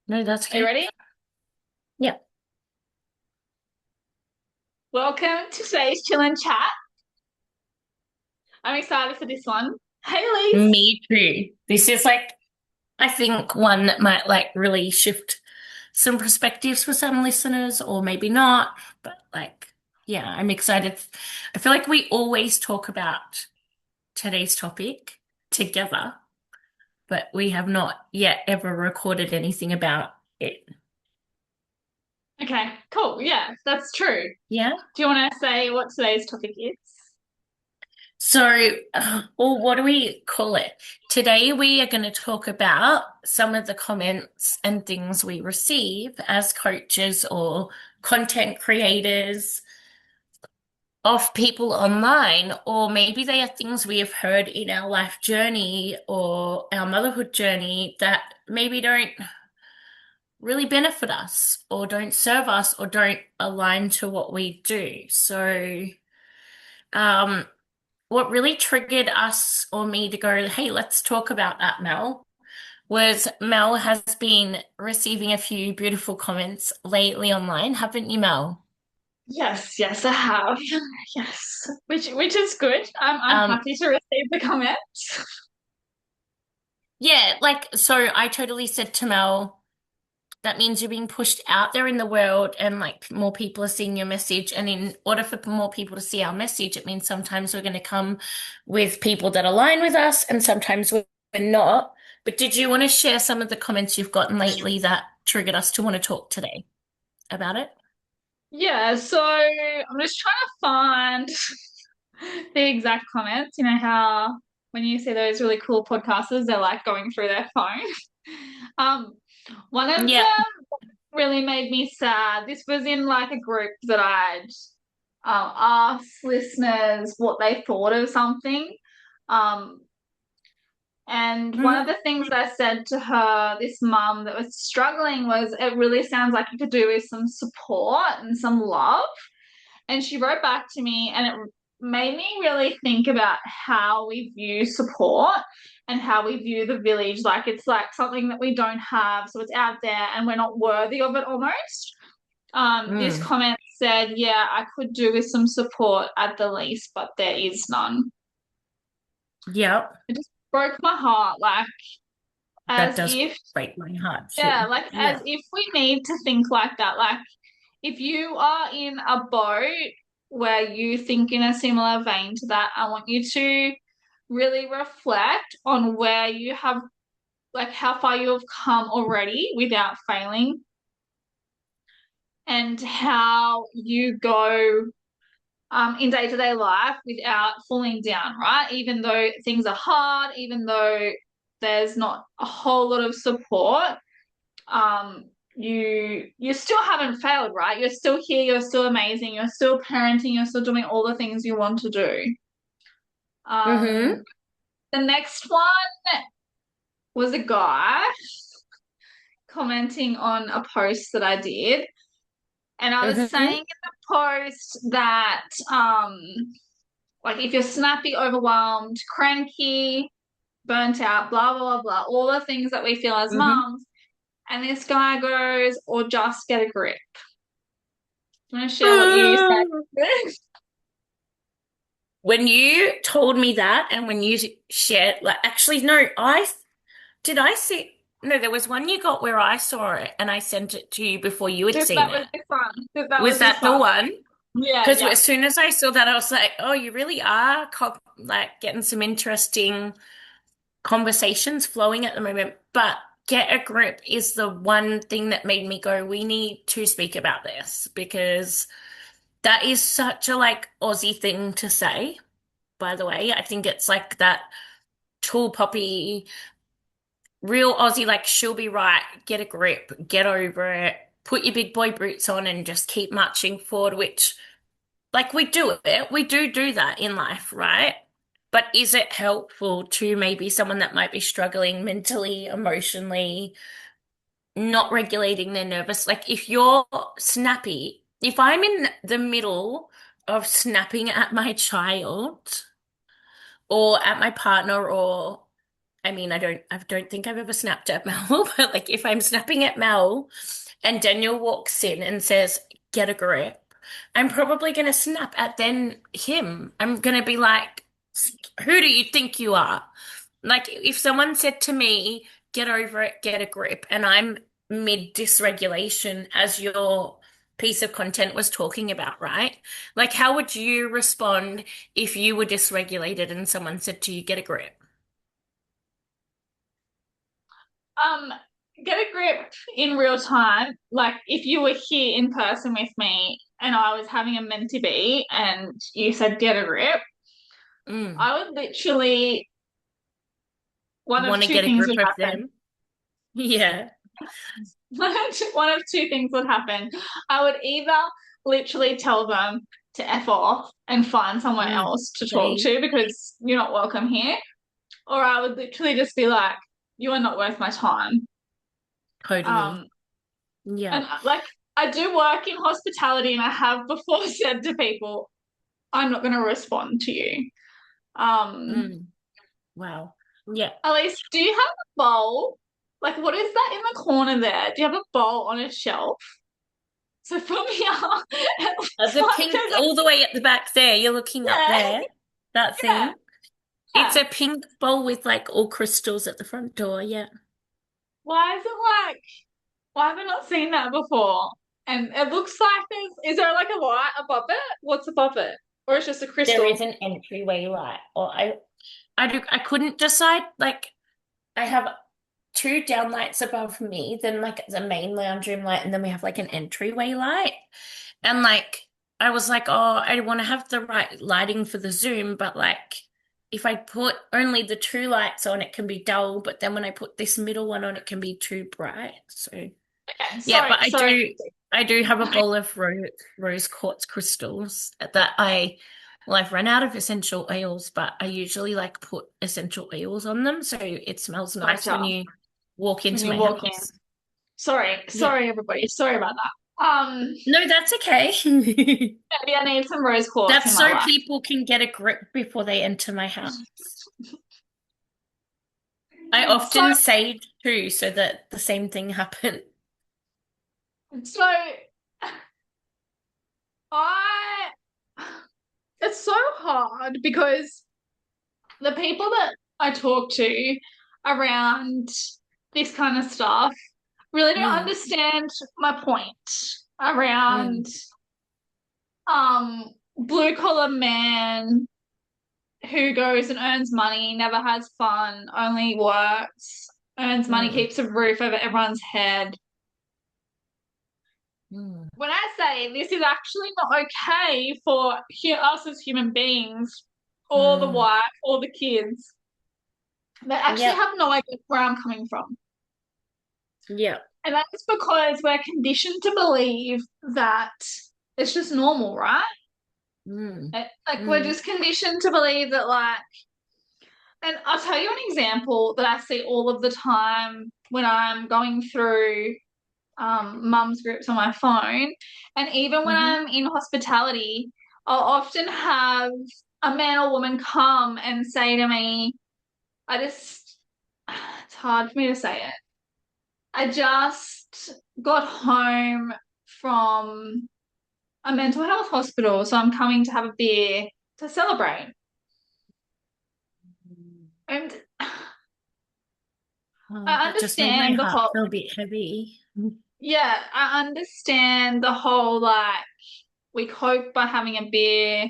No, that's Are you okay. ready? Yeah. Welcome to today's chill and chat. I'm excited for this one. Hey, Elise. Me too. This is I think one that might really shift some perspectives for some listeners, or maybe not. But yeah, I'm excited. I feel like we always talk about today's topic together, but we have not yet ever recorded anything about it. Okay, cool. Yeah, that's true. Yeah. Do you want to say what today's topic is? So, or what do we call it? Today we are going to talk about some of the comments and things we receive as coaches or content creators of people online, or maybe they are things we have heard in our life journey or our motherhood journey that maybe don't really benefit us or don't serve us or don't align to what we do. So, um, what really triggered us or me to go, hey, let's talk about that, Mel, was Mel has been receiving a few beautiful comments lately online, haven't you, Mel? Yes, yes, I have. Yes, which is good. I'm Um, happy to receive the comments. yeah, so I totally said to Mel, that means you're being pushed out there in the world and more people are seeing your message. And in order for more people to see our message, it means sometimes we're going to come with people that align with us and sometimes we're not. But did you want to share some of the comments you've gotten lately that triggered us to want to talk today about it? Yeah, so I'm just trying to find the exact comments. You know how when you see those really cool podcasters, they're like going through their phone. Um, one of Yeah. them really made me sad. This was in like a group that I'd asked listeners what they thought of something. Um, and one of Mhm. the things that I said to her, this mum that was struggling, was it really sounds like it could do with some support and some love. And she wrote back to me, and it made me really think about how we view support and how we view the village. Like it's like something that we don't have, so it's out there and we're not worthy of it almost. This Mm. comment said, yeah, I could do with some support at the least, but there is none. Yep. It just broke my heart, like That as does if, break my heart yeah, too. like as Yeah. if we need to think like that. Like if you are in a boat where you think in a similar vein to that, I want you to really reflect on where you have, like how far you have come already without failing, and how you go in day-to-day life without falling down, right? Even though things are hard, even though there's not a whole lot of support, you still haven't failed, right? You're still here, you're still amazing, you're still parenting, you're still doing all the things you want to do. Mm-hmm. Um, the next one was a guy commenting on a post that I did. And I was saying Mm-hmm. in the post that like if you're snappy, overwhelmed, cranky, burnt out, blah blah blah blah, all the things that we feel as Mm-hmm. mums. And this guy goes, or just get a grip. Do you want to share what you Mm. said? When you told me that and when you shared, actually, no, did I see, no, there was one you got where I saw it and I sent it to you before you had That seen was it. this one. That was Was this that the one. one? Yeah, Because yeah. as soon as I saw that, I was like, oh, you really are getting some interesting conversations flowing at the moment. But get a grip is the one thing that made me go, we need to speak about this because that is such a Aussie thing to say, by the way. I think it's like that tall poppy, real Aussie, like she'll be right, get a grip, get over it, put your big boy boots on and just keep marching forward, which we do it. We do that in life, right? But is it helpful to maybe someone that might be struggling mentally, emotionally, not regulating their nervous? Like if you're snappy, if I'm in the middle of snapping at my child or at my partner or I mean, I don't think I've ever snapped at Mel, but like if I'm snapping at Mel and Daniel walks in and says, get a grip, I'm probably going to snap at then him. I'm going to be like, who do you think you are? Like if someone said to me, get over it, get a grip, and I'm mid dysregulation as your piece of content was talking about, right? Like how would you respond if you were dysregulated and someone said to you, get a grip? Um, get a grip in real time. Like if you were here in person with me and I was having a mentee be and you said get a grip, Mm. I would literally one of Want to two get a things grip would of happen. them? Yeah. One of two things would happen. I would either literally tell them to F off and find somewhere Mm. else to talk They to because you're not welcome here. Or I would literally just be like, you are not worth my time. totally. Um, Yeah. and like I do work in hospitality and I have before said to people, I'm not going to respond to you. Um, Mm. Wow. Yeah. Elise, do you have a bowl? Like, what is that in the corner there? Do you have a bowl on a shelf? So from here, it looks The like pink there's a all the way at the back there, you're looking up yeah, there. That yeah, thing. It's yeah. a pink bowl with like all crystals at the front door. Yeah. Why is it like? Why have I not seen that before? And it looks like is there like a light above it? What's above it? Or it's just a There is crystal? an entryway light. Or I couldn't decide. Like I have two downlights above me, then like the main lounge room light, and then we have like an entryway light. And like I was like, oh, I want to have the right lighting for the Zoom, but like if I put only the two lights on, it can be dull, but then when I put this middle one on, it can be too bright. So Okay, yeah, but sorry, sorry. I do have a bowl of rose quartz crystals that well, I've run out of essential oils, but I usually like put essential oils on them so it smells nice when Gotcha. you walk When into you my walk in. house. Sorry, Yeah. sorry everybody. Sorry about that. No, that's okay. Maybe I need some rose quartz in That's my so life. people can get a grip before they enter my house. I So, often sage too, so that the same thing happens. so I it's so hard because the people that I talk to around this kind of stuff really don't Mm, understand my point around mm, blue collar man who goes and earns money, never has fun, only works, earns money, mm, keeps a roof over everyone's head. mm, When I say this is actually not okay for us as human beings, or the mm. wife, or the kids, they actually Yep, have no idea where I'm coming from. yep. And that's because we're conditioned to believe that it's just normal, right? Mm, Like we're mm, just conditioned to believe that like and I'll tell you an example that I see all of the time when I'm going through mum's groups on my phone. And even when hmm I'm in hospitality, I'll often have a man or woman come and say to me, I just, it's hard for me to say it. I just got home from a mental health hospital, so I'm coming to have a beer to celebrate. And Oh, I that just made my understand the heart whole, feel a bit heavy. yeah, I understand the whole like we cope by having a beer,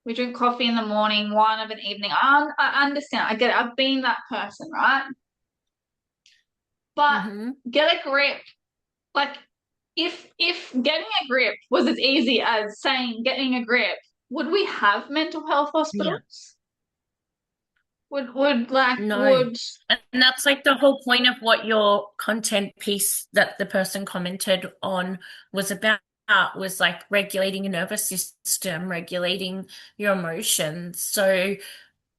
we drink coffee in the morning, wine of an evening. I understand. I get it. I've been that person, right? But Mm-hmm. get a grip. Like if getting a grip was as easy as saying getting a grip, would we have mental health Yeah. hospitals? Would like No. would And that's like the whole point of what your content piece that the person commented on was about, was like regulating your nervous system, regulating your emotions. So,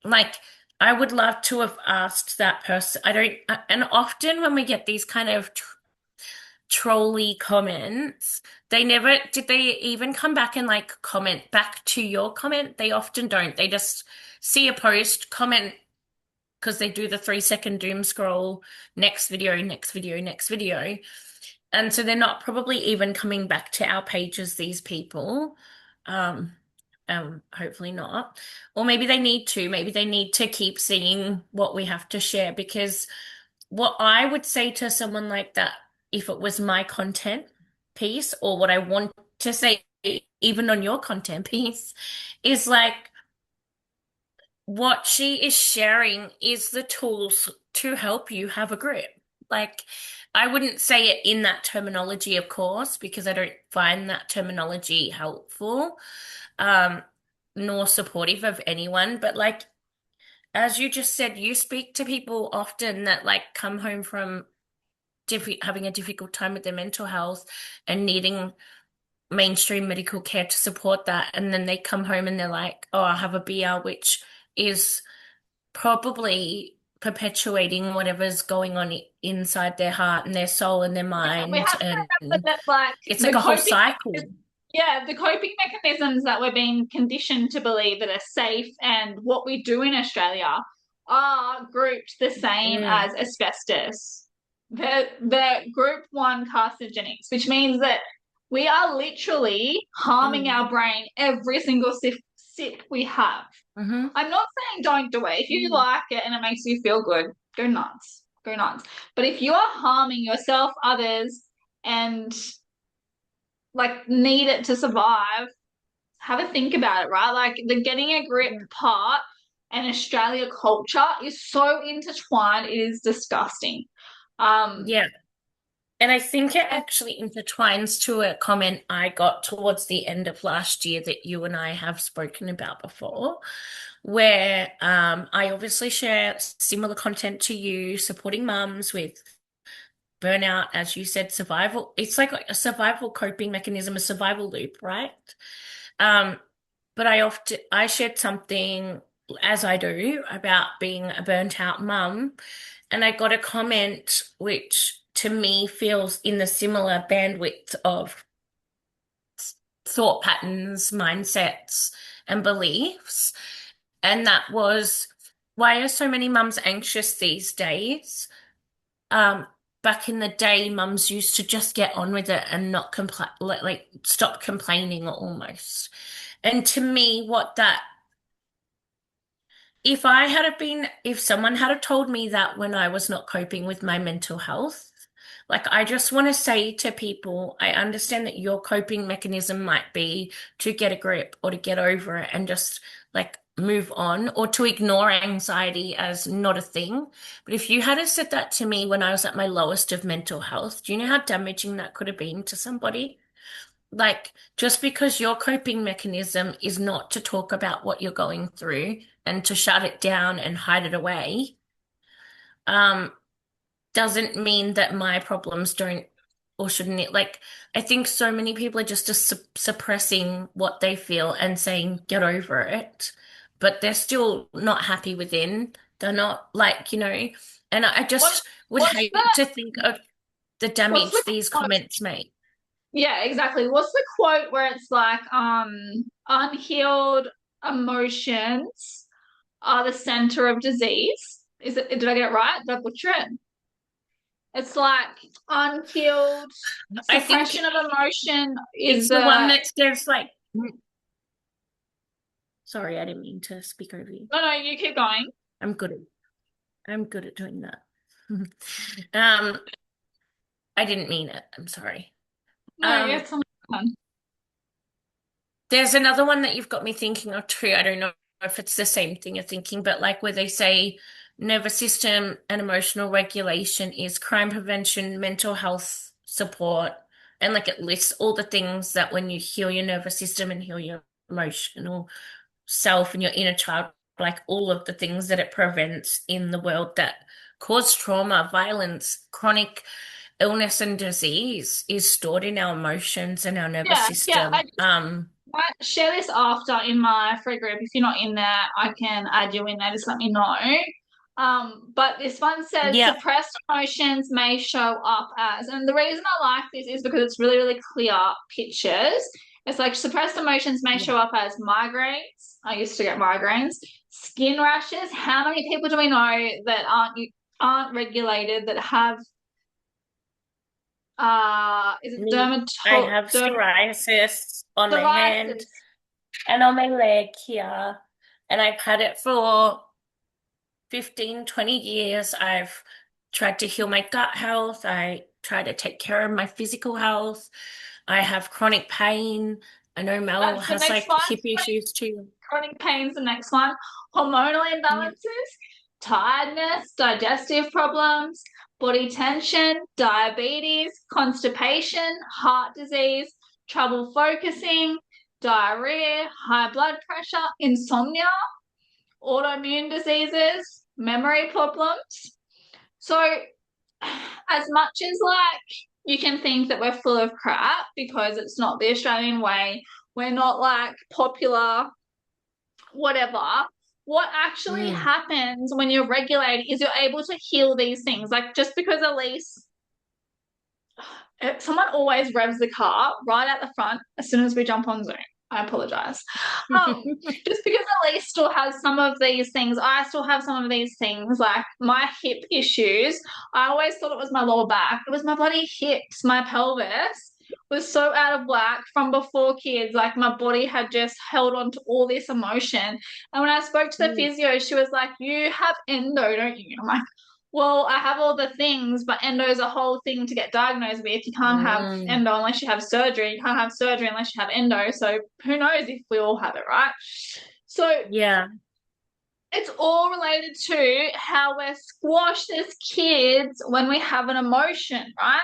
like, I would love to have asked that person. I don't, and often when we get these kind of trolly comments, they never, did they even come back and like comment back to your comment? They often don't. They just see a post, comment because they do the 3 second doom scroll, next video, next video, next video. And so they're not probably even coming back to our pages, these people. Um, Hopefully not. Or maybe they need to. Maybe they need to keep seeing what we have to share, because what I would say to someone like that, if it was my content piece, or what I want to say, even on your content piece, is like, what she is sharing is the tools to help you have a grip. Like, I wouldn't say it in that terminology, of course, because I don't find that terminology helpful, um, nor supportive of anyone. But like, as you just said, you speak to people often that like come home from having a difficult time with their mental health and needing mainstream medical care to support that. And then they come home and they're like, oh, I have a BR, which is probably perpetuating whatever's going on inside their heart and their soul and their Yeah, we mind. have to And remember that like it's like the a whole coping cycle. yeah, the coping mechanisms that we're being conditioned to believe that are safe and what we do in Australia are grouped the same Mm, as asbestos. They're group one carcinogenics, which means that we are literally harming mm, our brain every single sip we have. mm-hmm, I'm not saying don't do it. If you mm, like it and it makes you feel good, go nuts. Go nuts. But if you are harming yourself, others, and like need it to survive, have a think about it, right? Like the getting a grip yeah. part and Australia culture is so intertwined, it is disgusting. Um, Yeah. And I think it and actually intertwines to a comment I got towards the end of last year that you and I have spoken about before, where I obviously share similar content to you, supporting mums with burnout, as you said, survival. It's like a survival coping mechanism, a survival loop, right? Um, but I shared something, as I do, about being a burnt out mum, and I got a comment which to me feels in the similar bandwidth of thought patterns, mindsets, and beliefs. And that was, why are so many mums anxious these days? Um, Back in the day, mums used to just get on with it and not complain, like stop complaining almost. And to me, what that if someone had have told me that when I was not coping with my mental health, like I just want to say to people, I understand that your coping mechanism might be to get a grip or to get over it and just like move on or to ignore anxiety as not a thing. But if you had have said that to me when I was at my lowest of mental health, do you know how damaging that could have been to somebody? Like, just because your coping mechanism is not to talk about what you're going through and to shut it down and hide it away, um, doesn't mean that my problems don't or shouldn't it. Like, I think so many people are just suppressing what they feel and saying, get over it, but they're still not happy within. They're not like, and I what just would what's hate to think of the what's the damage these quote? comments make. Yeah, exactly. What's the quote where it's like, unhealed emotions are the center of disease? Is it, did I get it right? Did I butcher it? It's like unhealed I think suppression of emotion is it's the one the that says like, sorry, I didn't mean to speak over you. no, no, you keep going. I'm good at I'm good at doing that. Um, I didn't mean it. I'm sorry. No, you Um, have something. there's another one that you've got me thinking of too. I don't know if it's the same thing you're thinking, but like where they say nervous system and emotional regulation is crime prevention, mental health support, and like it lists all the things that when you heal your nervous system and heal your emotional self and your inner child, like all of the things that it prevents in the world that cause trauma, violence, chronic illness and disease is stored in our emotions and our nervous Yeah, yeah. system. Might share this after in my free group. If you're not in there, I can add you in there. Just let me know. But this one says Yeah. suppressed emotions may show up as, and the reason I like this is because it's really, really clear pictures It's like suppressed emotions may show up as migraines. I used to get migraines, skin rashes. How many people do we know that aren't regulated that have is it Me, I have psoriasis on my hand dermatitis? and on my leg here, and I've had it for 15, 20 years. I've tried to heal my gut health. I try to take care of my physical health. I have chronic pain. I know Mel That's the has next like one. hip issues too. Chronic pain's the next one. Hormonal Yeah. imbalances, tiredness, digestive problems, body tension, diabetes, constipation, heart disease, trouble focusing, diarrhea, high blood pressure, insomnia, autoimmune diseases, memory problems. So, as much as like you can think that we're full of crap because it's not the Australian way, we're not like popular, whatever. What actually Mm. happens when you're regulated is you're able to heal these things. Like just because Elise, someone always revs the car right at the front as soon as we jump on Zoom. I apologize. Just because Elise still has some of these things, I still have some of these things, like my hip issues. I always thought it was my lower back. It was my bloody hips, my pelvis was so out of whack from before kids. Like my body had just held on to all this emotion. And when I spoke to the Mm. physio, she was like, "You have endo, don't you?" I'm like, well, I have all the things, but endo is a whole thing to get diagnosed with. You can't have Mm. endo unless you have surgery. You can't have surgery unless you have endo. So who knows if we all have it, right? So Yeah. it's all related to how we're squashed as kids when we have an emotion, right?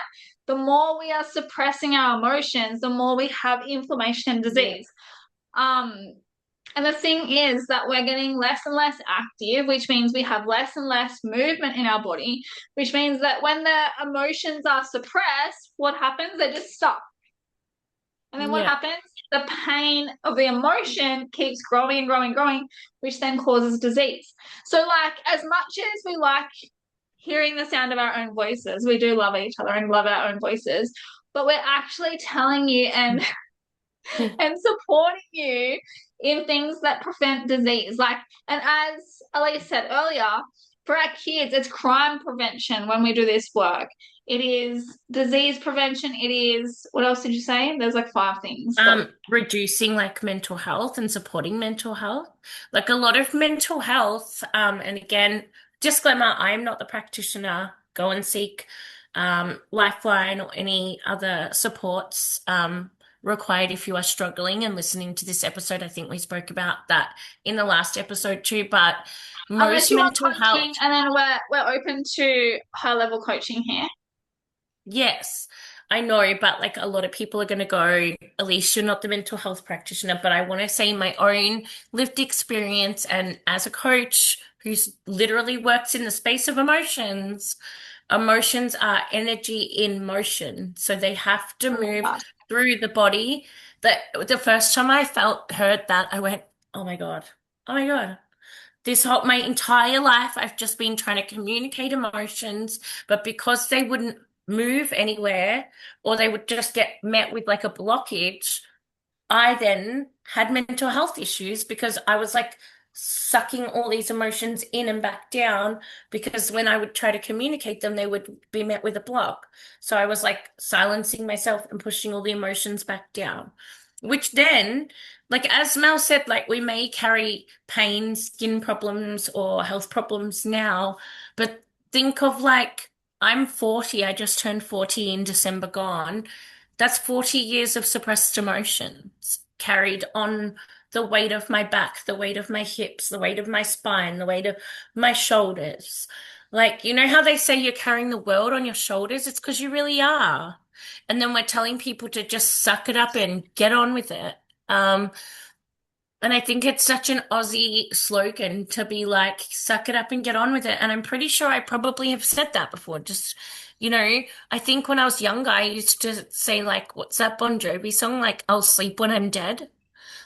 The more we are suppressing our emotions, the more we have inflammation and Yeah. disease. Um, and the thing is that we're getting less and less active, which means we have less and less movement in our body, which means that when the emotions are suppressed, what happens? They're just stuck. And then what Yeah. happens? The pain of the emotion keeps growing and growing and growing, which then causes disease. So, like, as much as we like hearing the sound of our own voices, we do love each other and love our own voices, but we're actually telling you and supporting you in things that prevent disease. Like, and as Elise said earlier, for our kids, it's crime prevention when we do this work. It is disease prevention. It is, what else did you say? There's like five things that we, Reducing like mental health and supporting mental health. Like a lot of mental health, and again, disclaimer, I am not the practitioner. Go and seek Lifeline or any other supports required if you are struggling and listening to this episode. I think we spoke about that in the last episode too, but unless most you want mental coaching, health. and then we're open to high level coaching here. Yes, I know, but like a lot of people are going to go, Elise, you're not the mental health practitioner, but I want to say my own lived experience and as a coach who's literally works in the space of emotions, emotions are energy in motion. So they have to I love move that. through the body. That the first time I heard that, I went, oh my God, oh my God. This whole my entire life, I've just been trying to communicate emotions, but because they wouldn't move anywhere or they would just get met with like a blockage, I then had mental health issues because I was like sucking all these emotions in and back down because when I would try to communicate them, they would be met with a block. So I was like silencing myself and pushing all the emotions back down, which then, like as Mel said, like we may carry pain, skin problems, or health problems now, but think of like I'm 40, I just turned 40 in December gone. That's 40 years of suppressed emotions carried on the weight of my back, the weight of my hips, the weight of my spine, the weight of my shoulders. Like, you know how they say you're carrying the world on your shoulders? It's because you really are. And then we're telling people to just suck it up and get on with it. Um, and I think it's such an Aussie slogan to be like, suck it up and get on with it. And I'm pretty sure I probably have said that before. Just, I think when I was younger, I used to say, like, what's that Bon Jovi song? Like, I'll sleep when I'm dead.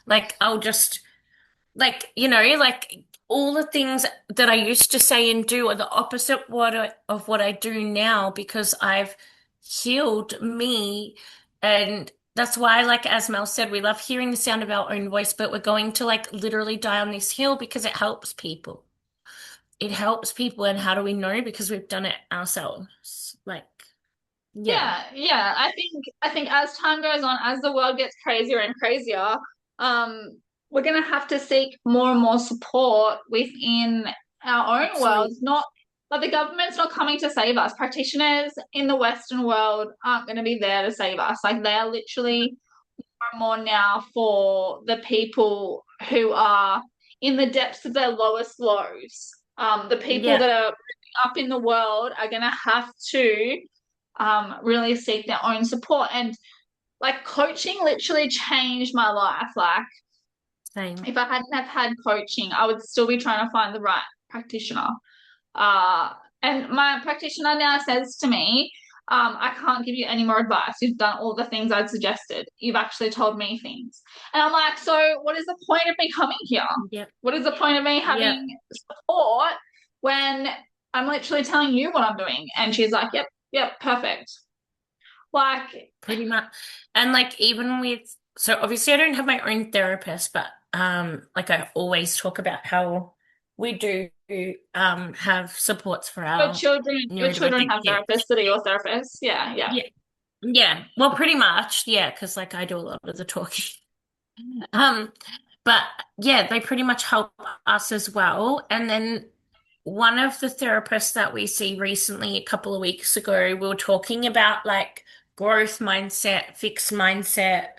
Like, I'll just, like, like all the things that I used to say and do are the opposite of what I do now because I've healed me and That's why, like as Mel said, we love hearing the sound of our own voice, but we're going to like literally die on this hill because it helps people. It helps people, and how do we know? Because we've done it ourselves. Like, yeah, Yeah, yeah. I think as time goes on, as the world gets crazier and crazier, we're gonna have to seek more and more support within our own worlds. absolutely. Not like the government's not coming to save us. Practitioners in the Western world aren't gonna be there to save us. Like they are literally more now for the people who are in the depths of their lowest lows. The people Yeah, that are up in the world are going to have to really seek their own support. And like coaching literally changed my life. Like same. if I hadn't have had coaching, I would still be trying to find the right practitioner. Uh, and my practitioner now says to me, I can't give you any more advice. You've done all the things I'd suggested. You've actually told me things. And I'm like, so what is the point of me coming here? Yep, What is the point of me yep. having support when I'm literally telling you what I'm doing? And she's like, yep, yep, perfect. Like, Pretty much. And like even with, so obviously I don't have my own therapist, but like I always talk about how we do have supports for our your children neurodivergent have therapists kids. that are your therapists. Yeah, yeah. Yeah. Yeah. Well, pretty much. Yeah, because like I do a lot of the talking. Um, but yeah, they pretty much help us as well. And then one of the therapists that we see recently, a couple of weeks ago, we were talking about like growth mindset, fixed mindset,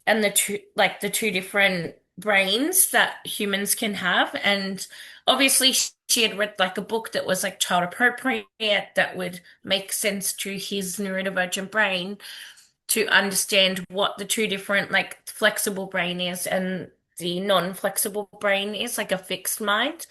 and the two different brains that humans can have. And obviously she had read like a book that was like child appropriate that would make sense to his neurodivergent brain to understand what the two different like flexible brain is and the non-flexible brain is, like a fixed mind.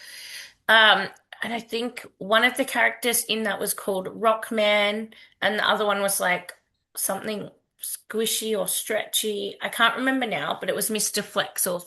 Um, and I think one of the characters in that was called Rockman, and the other one was like something squishy or stretchy. I can't remember now, but it was Mr. Flex. Or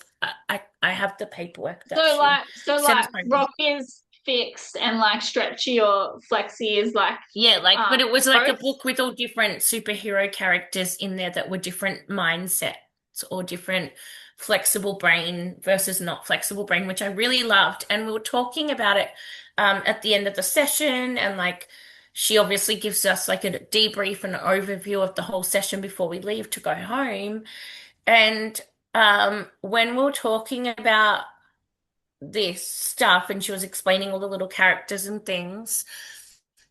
I have the paperwork that she So sends like home. rock is fixed and like stretchy or flexy is like Yeah, like, but it was like a growth. book with all different superhero characters in there that were different mindsets or different flexible brain versus not flexible brain, which I really loved. And we were talking about it at the end of the session, and like she obviously gives us like a debrief and an overview of the whole session before we leave to go home. And when we were talking about this stuff and she was explaining all the little characters and things,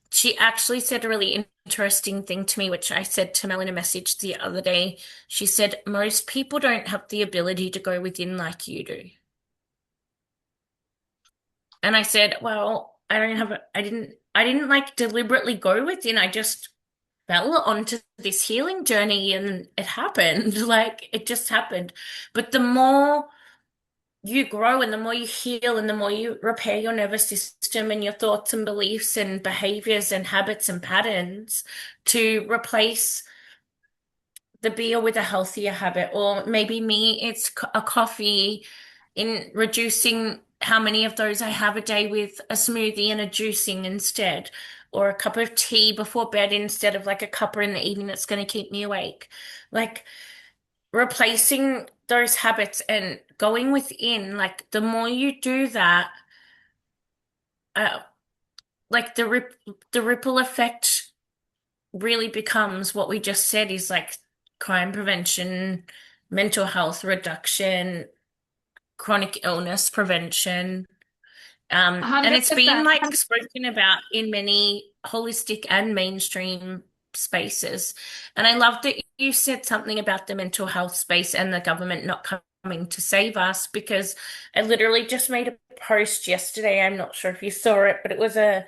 she actually said a really interesting thing to me, which I said to Mel in a message the other day. She said, most people don't have the ability to go within like you do. And I said, well, I didn't like deliberately go within. I just fell onto this healing journey and it happened. Like it just happened. But the more you grow and the more you heal and the more you repair your nervous system and your thoughts and beliefs and behaviors and habits and patterns to replace the beer with a healthier habit. Or maybe me, it's a coffee, in reducing how many of those I have a day with a smoothie and a juicing instead, or a cup of tea before bed instead of like a cuppa in the evening that's going to keep me awake. Like replacing those habits and going within, like the more you do that, uh, like the ripple effect really becomes what we just said is like crime prevention, mental health reduction, chronic illness prevention. And it's been 100%. like spoken about in many holistic and mainstream spaces. And I love that you said something about the mental health space and the government not coming to save us, because I literally just made a post yesterday. I'm not sure if you saw it, but it was a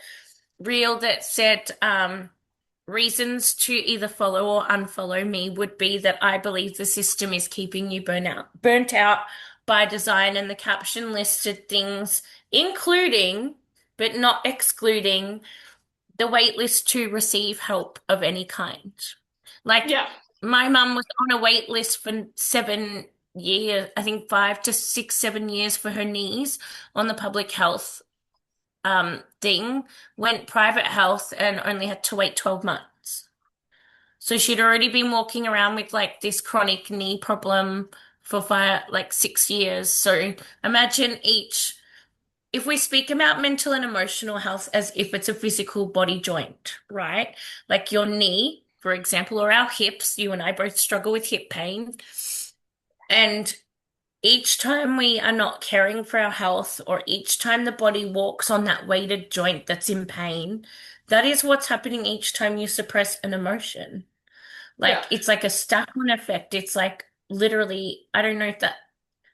reel that said, reasons to either follow or unfollow me would be that I believe the system is keeping you burnt out by design. And the caption listed things, including, but not excluding, the wait list to receive help of any kind. Like Yeah. my mum was on a wait list for 7 years, I think 5 to 6, 7 years for her knees on the public health thing, went private health and only had to wait 12 months. So she'd already been walking around with like this chronic knee problem for like 6 years. So imagine if we speak about mental and emotional health as if it's a physical body joint, right? Like your knee, for example, or our hips, you and I both struggle with hip pain. And each time we are not caring for our health, or each time the body walks on that weighted joint that's in pain, that is what's happening each time you suppress an emotion. Yeah. Like it's like a stack-on effect. It's like literally, I don't know if that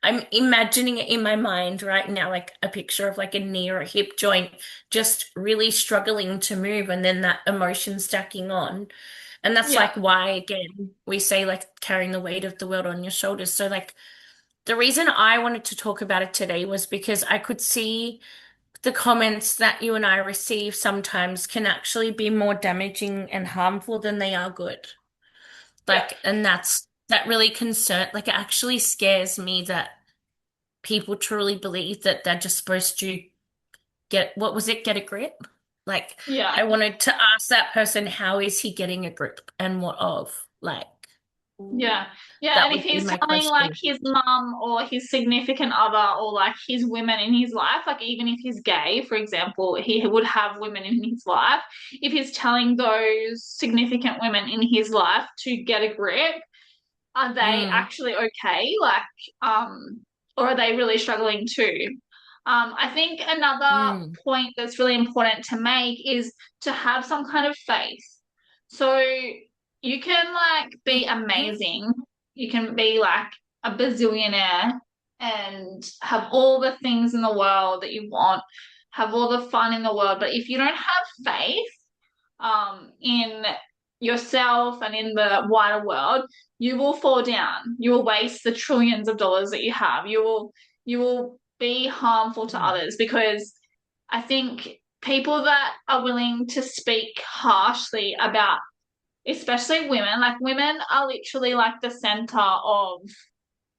I'm imagining it in my mind right now, like a picture of like a knee or a hip joint just really struggling to move, and then that emotion stacking on. And that's Yeah. like why, again, we say like carrying the weight of the world on your shoulders. So like the reason I wanted to talk about it today was because I could see the comments that you and I receive sometimes can actually be more damaging and harmful than they are good. Yeah. Like, and that really like it actually scares me that people truly believe that they're just supposed to what was it, get a grip? Like, Yeah. I wanted to ask that person, how is he getting a grip and what of? Like, Yeah. Yeah. that And if would be he's my telling like question. his mum or his significant other or like his women in his life, like even if he's gay, for example, he would have women in his life. If he's telling those significant women in his life to get a grip, are they Mm, actually okay? Like, or are they really struggling too? I think another mm, point that's really important to make is to have some kind of faith. So you can like be mhm, amazing. You can be like a bazillionaire and have all the things in the world that you want, have all the fun in the world. But if you don't have faith, in yourself and in the wider world, you will fall down. You will waste the trillions of dollars that you have. You will be harmful to mm, others because I think people that are willing to speak harshly about, especially women, like women are literally like the center of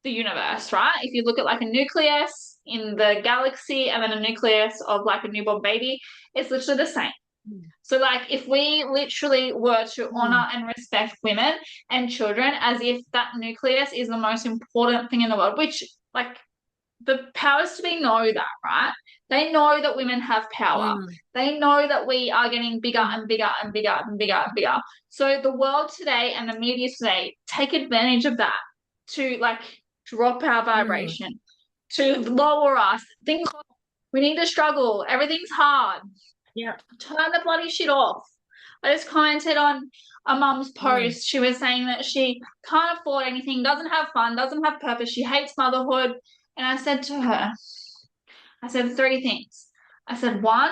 the universe, right? If you look at like a nucleus in the galaxy and then a nucleus of like a newborn baby, it's literally the same. mm, So, like, if we literally were to mm, honor and respect women and children as if that nucleus is the most important thing in the world, which, like, the powers to be know that, right? They know that women have power. mm, They know that we are getting bigger mm, and bigger and bigger and bigger and bigger. So, the world today and the media today take advantage of that to, like, drop our mm. vibration, to lower us. Think we need to struggle. Everything's hard. Yeah. Turn the bloody shit off. I just commented on a mum's Mm. post. She was saying that she can't afford anything, doesn't have fun, doesn't have purpose. She hates motherhood. And I said to her, I said three things. I said, one,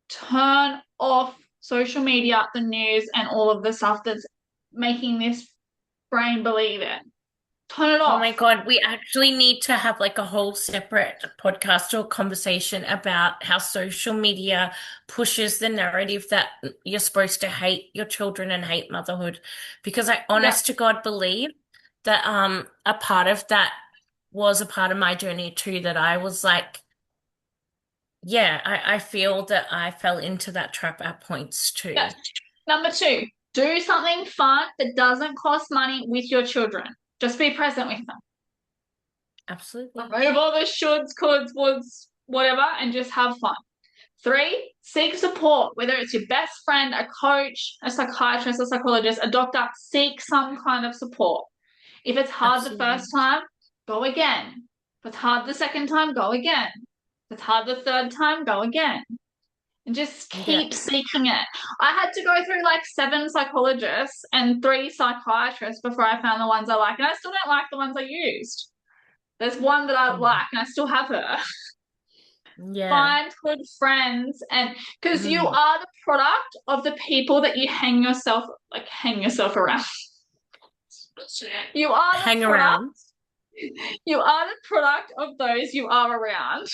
turn off social media, the news, and all of the stuff that's making this brain believe it. Turn it Oh my off. God, we actually need to have like a whole separate podcast or conversation about how social media pushes the narrative that you're supposed to hate your children and hate motherhood. Because I Yeah, honest to God believe that a part of that was a part of my journey too, that I was like, yeah, I feel that I fell into that trap at points yeah. too. Number two, do something fun that doesn't cost money with your children. Just be present with them. Absolutely. Remove all the shoulds, coulds, woulds, whatever, and just have fun. Three, seek support, whether it's your best friend, a coach, a psychiatrist, a psychologist, a doctor, seek some kind of support. If it's hard the Absolutely. first time, go again. If it's hard the second time, go again. If it's hard the third time, go again. And just Yeah. keep seeking it. I had to go through like 7 psychologists and 3 psychiatrists before I found the ones I like. And I still don't like the ones I used. There's one that I Mm. like and I still have her. Yeah. Find good friends and because you Mm. are the product of the people that you hang yourself around. You are the Hang product. around. You are the product of those you are around.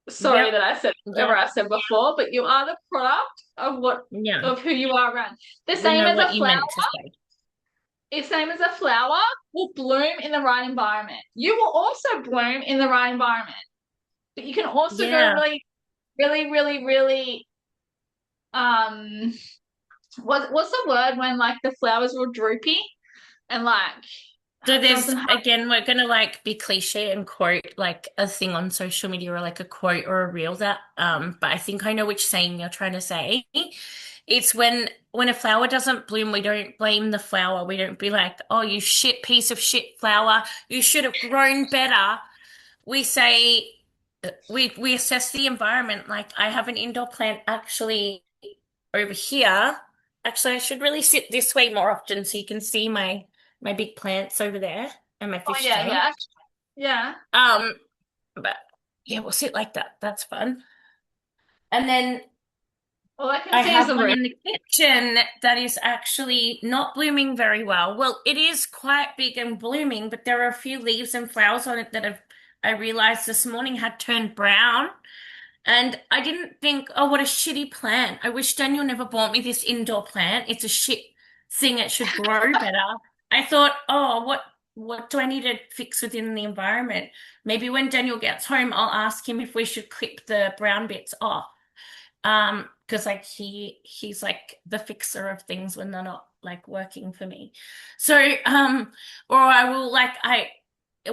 Sorry Yep. that I said whatever Yep. I said before, but you are the product of what Yeah. of who you are around. The We same know as what a you flower, meant to say. the same as a flower will bloom in the right environment. You will also bloom in the right environment. But you can also go Yeah. really, really, really, really um what's the word when like the flowers were droopy and like So there's doesn't have. again, we're gonna like be cliche and quote like a thing on social media or like a quote or a reel that but I think I know which saying you're trying to say. It's when a flower doesn't bloom, we don't blame the flower. We don't be like, oh, you shit piece of shit flower, you should have grown better. We say we assess the environment. Like I have an indoor plant actually over here. Actually, I should really sit this way more often so you can see my big plants over there and my Oh fish yeah, tank. yeah, yeah. Um, but yeah, we'll sit like that. That's fun. And then All I can I see is have the one room. in the kitchen that is actually not blooming very well. Well, it is quite big and blooming, but there are a few leaves and flowers on it that have, I realized this morning had turned brown. And I didn't think, oh, what a shitty plant. I wish Daniel never bought me this indoor plant. It's a shit thing. It should grow better. I thought, oh, what do I need to fix within the environment? Maybe when Daniel gets home, I'll ask him if we should clip the brown bits off. Because like he's like the fixer of things when they're not like working for me. So, or I will like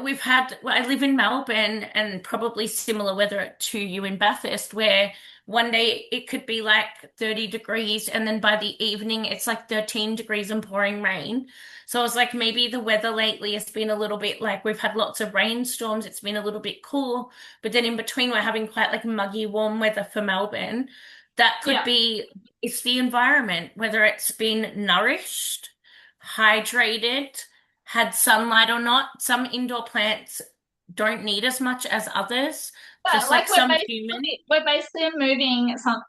we've had well, I live in Melbourne and probably similar weather to you in Bathurst, where one day it could be like 30 degrees and then by the evening it's like 13 degrees and pouring rain. So I was like, maybe the weather lately has been a little bit like we've had lots of rainstorms, it's been a little bit cool, but then in between we're having quite like muggy warm weather for Melbourne. That could Yeah. be it's the environment, whether it's been nourished, hydrated, had sunlight or not. Some indoor plants don't need as much as others, Yeah, just like like some human. we're basically moving some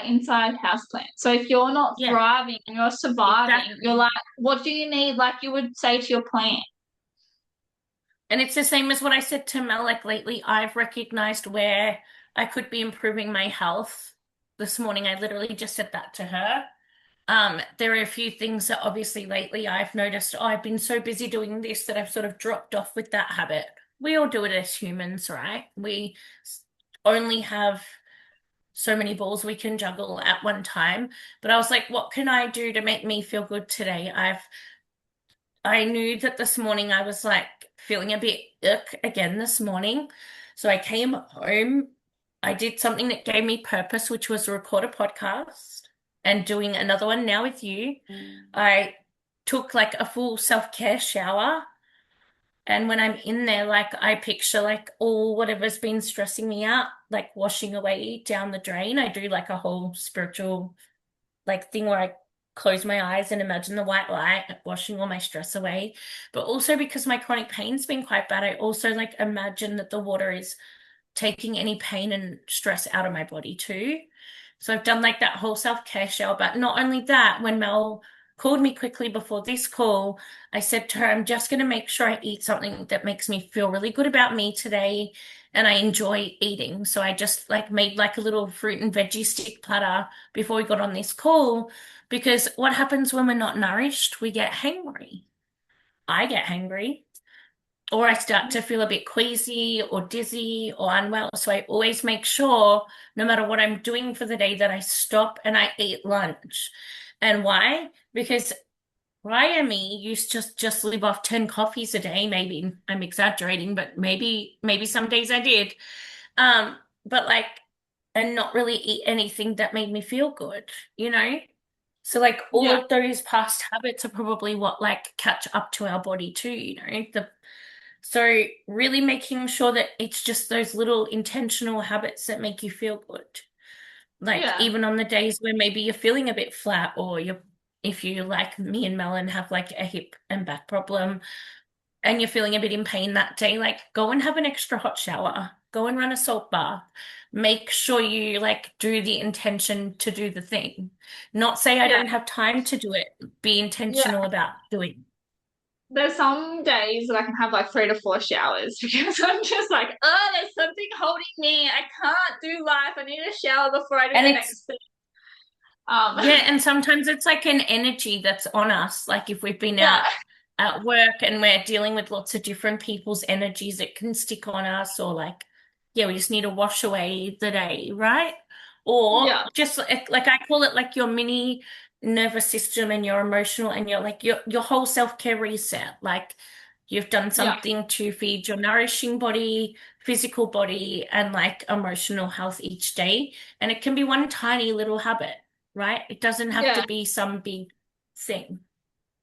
inside house plants. So if you're not Yeah, thriving, you're surviving, you're exactly. like, what do you need? Like you would say to your plant. And it's the same as what I said to Mel, like lately, I've recognized where I could be improving my health. This morning, I literally just said that to her. There are a few things that obviously lately I've noticed, oh, I've been so busy doing this that I've sort of dropped off with that habit. We all do it as humans, right? We only have so many balls we can juggle at one time. But I was like, what can I do to make me feel good today? I knew that this morning I was like feeling a bit ick again this morning. So I came home. I did something that gave me purpose, which was record a podcast and doing another one now with you. I took like a full self-care shower. And when I'm in there, like I picture like all whatever's been stressing me out, like washing away down the drain. I do like a whole spiritual like thing where I close my eyes and imagine the white light washing all my stress away. But also because my chronic pain's been quite bad, I also like imagine that the water is taking any pain and stress out of my body too. So I've done like that whole self-care shower. But not only that, when Mel called me quickly before this call, I said to her, I'm just going to make sure I eat something that makes me feel really good about me today and I enjoy eating. So I just like made like a little fruit and veggie stick platter before we got on this call because what happens when we're not nourished? We get hangry. I get hangry or I start to feel a bit queasy or dizzy or unwell. So I always make sure, no matter what I'm doing for the day, that I stop and I eat lunch. And why? Because prior me used to just live off 10 coffees a day. Maybe I'm exaggerating, but maybe some days I did. But like, and not really eat anything that made me feel good, you know? So like all Yeah, of those past habits are probably what like catch up to our body too, you know? So really making sure that it's just those little intentional habits that make you feel good. Like yeah, even on the days where maybe you're feeling a bit flat or if you like me and Melon have like a hip and back problem and you're feeling a bit in pain that day, like go and have an extra hot shower, go and run a salt bath. Make sure you like do the intention to do the thing. Not say I yeah, don't have time to do it. Be yeah. intentional about doing. There's some days that I can have like 3 to 4 showers because I'm just like, oh, there's something holding me. I can't do life. I need a shower before I do And the it's next thing. Um, Yeah, and sometimes it's like an energy that's on us. Like if we've been yeah, out at work and we're dealing with lots of different people's energies, it can stick on us, or like, yeah, we just need to wash away the day, right? Or yeah, just like I call it like your mini nervous system and your emotional and your whole self-care reset. Like you've done Yeah. something to feed your nourishing body, physical body, and like emotional health each day. And it can be one tiny little habit, right? It doesn't have to Yeah. be some big thing.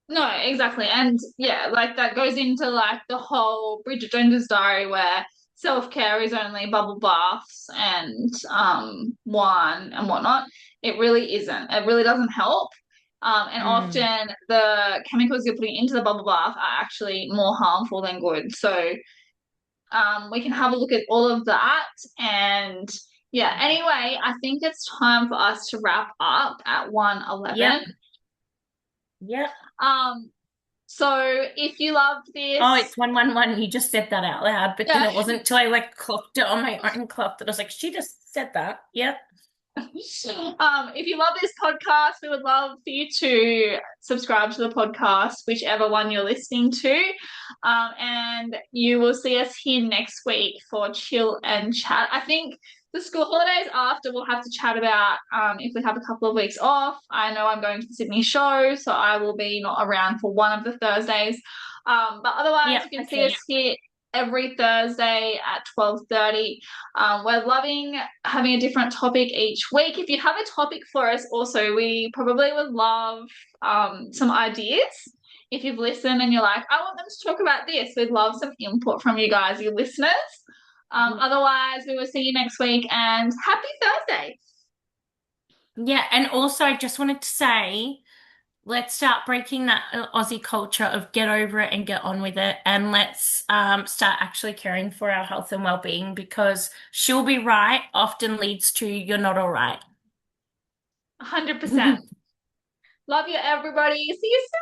No, exactly. And yeah, like that goes into like the whole Bridget Jones's Diary where self-care is only bubble baths and wine and whatnot. It really isn't. It really doesn't help. And Mm. often the chemicals you're putting into the bubble bath are actually more harmful than good. So we can have a look at all of that. And yeah, anyway, I think it's time for us to wrap up at Yep. 1:11. Yep. Um, so if you loved Oh, this, it's 111. You just said that out loud, but then yeah, it wasn't until I like clocked it on my own clock that I was like, she just said that. Yep. if you love this podcast, we would love for you to subscribe to the podcast, whichever one you're listening to. And you will see us here next week for chill and chat. I think the school holidays after we'll have to chat about if we have a couple of weeks off. I know I'm going to the Sydney show, so I will be not around for one of the Thursdays. But otherwise, Yep. you can see us Okay. here every Thursday at 12:30. We're loving having a different topic each week. If you have a topic for us, also, we probably would love some ideas. If you've listened and you're like, I want them to talk about this, we'd love some input from you guys, you listeners. Otherwise, we will see you next week and happy Thursday. Yeah, and also I just wanted to say, let's start breaking that Aussie culture of get over it and get on with it, and let's start actually caring for our health and well-being because she'll be right often leads to you're not all right. 100%. Love you, everybody. See you soon.